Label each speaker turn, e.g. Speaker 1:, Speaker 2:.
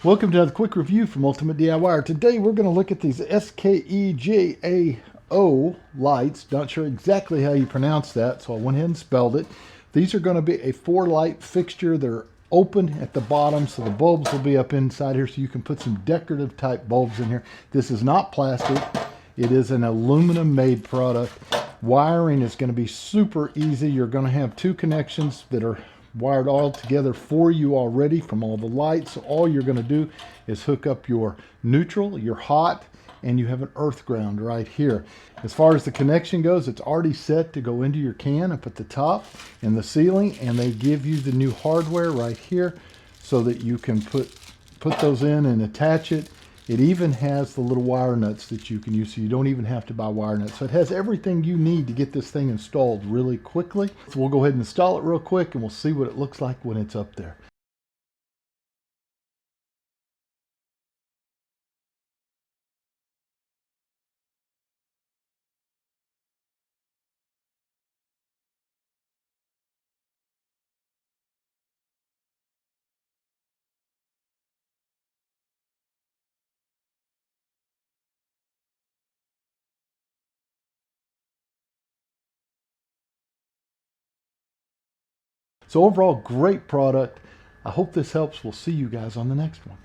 Speaker 1: Welcome to another quick review from Ultimate DIYer. Today we're going to look at these SKEJAO lights. Not sure exactly how you pronounce that, so I went ahead and spelled it. These are going to be a 4-light fixture. They're open at the bottom, so the bulbs will be up inside here, so you can put some decorative type bulbs in here. This is not plastic. It is an aluminum made product. Wiring is going to be super easy. You're going to have two connections that are wired all together for you already from all the lights. So all you're going to do is hook up your neutral, your hot, and you have an earth ground right here. As far as the connection goes, it's already set to go into your can up at the top and the ceiling, and they give you the new hardware right here so that you can put those in and attach it. It even has the little wire nuts that you can use, so you don't even have to buy wire nuts. So it has everything you need to get this thing installed really quickly. So we'll go ahead and install it real quick, and we'll see what it looks like when it's up there. So overall, great product. I hope this helps. We'll see you guys on the next one.